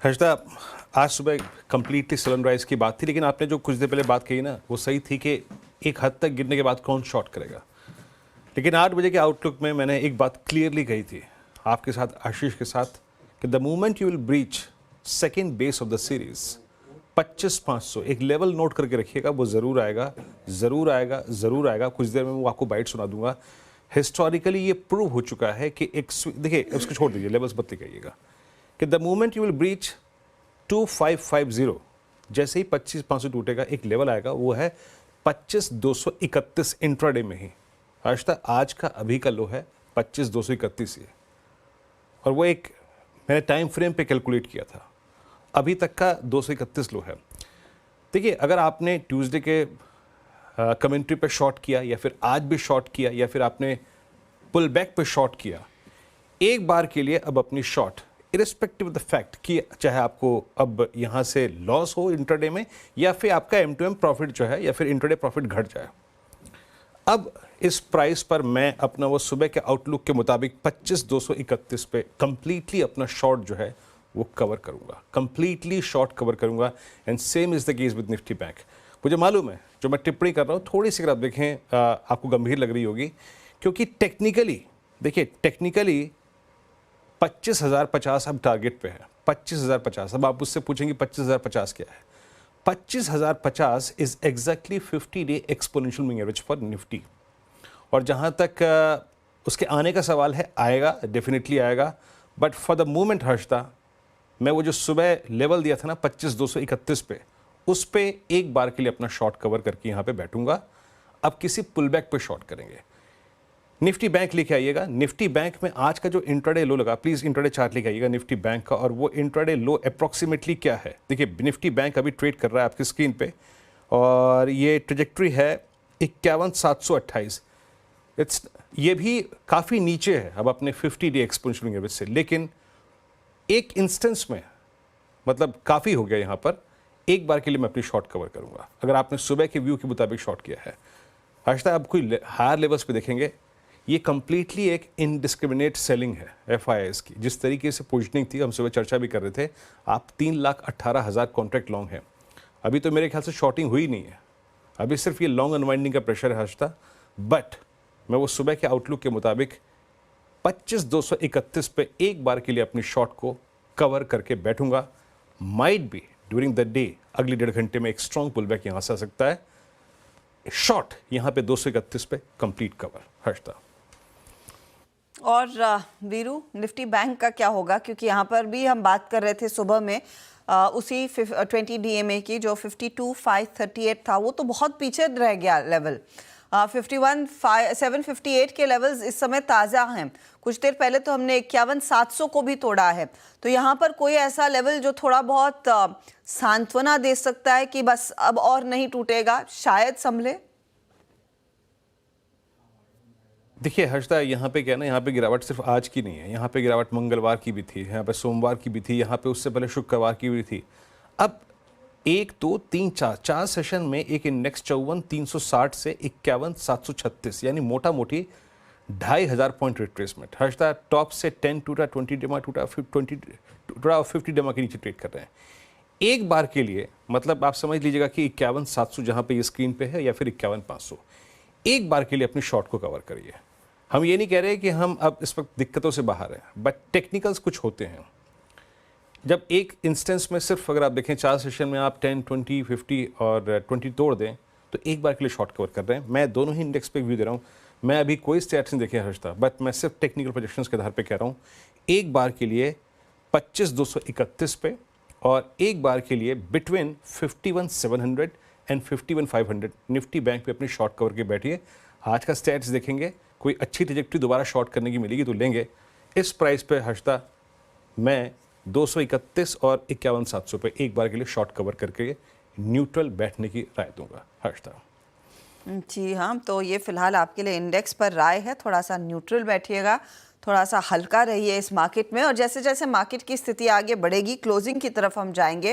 हर्षदा, आज सुबह completely sunrise की बात थी, लेकिन आपने जो कुछ देर पहले बात कही ना, वो सही थी कि एक हद तक गिरने के बाद कौन शॉर्ट करेगा। लेकिन 8 बजे के आउटलुक में मैंने एक बात क्लियरली कही थी आपके साथ, आशीष के साथ, कि the moment you will breach second base of the series 25,500 एक लेवल नोट करके रखिएगा, वो ज़रूर आएगा, ज़रूर आएगा, ज़रूर आएगा। कुछ देर में मैं आपको बाइट सुना दूंगा। हिस्टोरिकली ये प्रूव हो चुका है कि एक देखिए, उसको छोड़ दीजिए, लेवल्स मत लिखाइएगा, कि the moment you will breach 2550, जैसे ही 25,500 टूटेगा एक लेवल आएगा, वो है 25,231 इंट्राडे में ही। आज तक आज का अभी का लो है 25,231 ही है, और वो एक मैंने टाइम फ्रेम पे कैलकुलेट किया था, अभी तक का 231 लो है। देखिए, अगर आपने ट्यूसडे के कमेंट्री पे शॉर्ट किया, या फिर आज भी शॉर्ट किया, या फिर आपने पुल बैक पे शॉर्ट किया, एक बार के लिए अब अपनी short, irrespective of the fact कि चाहे आपको अब यहाँ से लॉस हो इंट्राडे में, या फिर आपका M2M प्रॉफिट जो है, या फिर इंट्राडे प्रॉफिट घट जाए, अब इस प्राइस पर मैं अपना वो सुबह के आउटलुक के मुताबिक 25,231 पे कंप्लीटली अपना शॉर्ट जो है वो कवर करूंगा, कंप्लीटली शॉर्ट कवर करूंगा। And same is the case with Nifty bank. मुझे मालूम है जो मैं टिप्पणी कर रहा हूँ थोड़ी सी, अगर आप देखें आपको गंभीर लग रही होगी, क्योंकि टेक्निकली देखिए, टेक्निकली 25,050 अब टारगेट पे है, 25,050। अब आप उससे पूछेंगे 25,050 क्या है? 25,050 is exactly 50 day exponential moving average for Nifty. और जहां तक उसके आने का सवाल है, आएगा, डेफिनेटली आएगा, but for the moment Harshada, मैं वो जो सुबह लेवल दिया था ना 25,231 पे, उस पे एक बार के लिए अपना शॉर्ट कवर करके यहां पे बैठूंगा। अब किसी पुलबैक पे शॉर्ट करेंगे। निफ्टी बैंक लेके आइएगा। निफ्टी बैंक में आज का जो इंट्राडे लो लगा, प्लीज इंट्राडे चार्ट लेके आइएगा निफ्टी बैंक का, और वो इंट्राडे लो अप्रॉक्सीमेटली क्या है। देखिए, निफ्टी बैंक अभी ट्रेड कर रहा है आपकी स्क्रीन पे, और ये ट्रेजेक्ट्री है 51,728। ये भी काफ़ी नीचे है अब अपने 50 डे एक्सपोनेंशियल एवरेज से, लेकिन एक इंस्टेंस में मतलब काफ़ी हो गया यहाँ पर। एक बार के लिए मैं अपनी शॉर्ट कवर करूँगा, अगर आपने सुबह के व्यू के मुताबिक शॉर्ट किया है। आज तक आप कोई हायर लेवल्स पे देखेंगे, ये कंप्लीटली एक इनडिस्क्रिमिनेट सेलिंग है FIIs की। जिस तरीके से पोजिशनिंग थी, हम सुबह चर्चा भी कर रहे थे, आप 3,18,000 कॉन्ट्रैक्ट लॉन्ग है। अभी तो मेरे ख्याल से शॉर्टिंग हुई नहीं है, अभी सिर्फ ये लॉन्ग अनवाइंडिंग का प्रेशर है हर्षदा। बट मैं वो सुबह के आउटलुक के मुताबिक 25,231 पे एक बार के लिए अपनी शॉर्ट को कवर करके बैठूंगा। Might be during the day, अगली 1.5 घंटे में एक स्ट्रॉन्ग पुलबैक यहां से आ सकता है। शॉर्ट यहां पे 231 पे कंप्लीट कवर हर्षदा। और वीरू, निफ्टी बैंक का क्या होगा? क्योंकि यहाँ पर भी हम बात कर रहे थे सुबह में उसी 20 DMA की, जो 52,538 था, वो तो बहुत पीछे रह गया लेवल। 51,758 के लेवल्स इस समय ताज़ा हैं। कुछ देर पहले तो हमने 51,700 को भी तोड़ा है। तो यहाँ पर कोई ऐसा लेवल जो थोड़ा बहुत सांत्वना दे सकता है कि बस अब और नहीं टूटेगा, शायद संभले? देखिए हर्षदा, यहाँ पे क्या ना, यहाँ पे गिरावट सिर्फ आज की नहीं है, यहाँ पे गिरावट मंगलवार की भी थी, यहाँ पे सोमवार की भी थी, यहाँ पे उससे पहले शुक्रवार की भी थी। अब 1, 2, 3, 4 सेशन में एक इंडेक्स 54,360 से 51,736, यानी मोटा मोटी 2,500 पॉइंट रिट्रेसमेंट। हर्षदा, टॉप से 10 टूटा, 20 डेमा टूटा, 50 डेमा के नीचे ट्रेड कर रहे हैं। एक बार के लिए मतलब आप समझ लीजिएगा कि 51,700 जहाँ पे ये स्क्रीन पे है, या फिर 51,500, एक बार के लिए अपनी शॉर्ट को कवर करिए। हम ये नहीं कह रहे कि हम अब इस वक्त दिक्कतों से बाहर हैं, बट टेक्निकल्स कुछ होते हैं। जब एक इंस्टेंस में सिर्फ अगर आप देखें 4 सेशन में आप 10, 20, 50 और 20 तोड़ दें, तो एक बार के लिए शॉर्ट कवर कर रहे हैं। मैं दोनों ही इंडेक्स पे व्यू दे रहा हूँ, मैं अभी कोई स्टैट्स नहीं देखे हर्षदा, बट मैं सिर्फ टेक्निकल प्रोजेक्शंस के आधार पे कह रहा हूँ। एक बार के लिए 25,231 पे, और एक बार के लिए बिटवीन 51,700 एंड 51,500 निफ्टी बैंक पे अपनी शॉर्ट कवर के बैठिए। आज का स्टैट्स देखेंगे, कोई अच्छी ट्रैजेक्टरी दोबारा शॉर्ट करने की मिलेगी तो लेंगे। इस प्राइस पे हर्षदा मैं 231 और 51,700 पे एक बार के लिए शॉर्ट कवर करके न्यूट्रल बैठने की राय दूंगा हर्षदा। जी हाँ, तो ये फिलहाल आपके लिए इंडेक्स पर राय है, थोड़ा सा न्यूट्रल बैठिएगा, थोड़ा सा हल्का रहिए इस मार्केट में। और जैसे जैसे मार्केट की स्थिति आगे बढ़ेगी, क्लोजिंग की तरफ हम जाएंगे,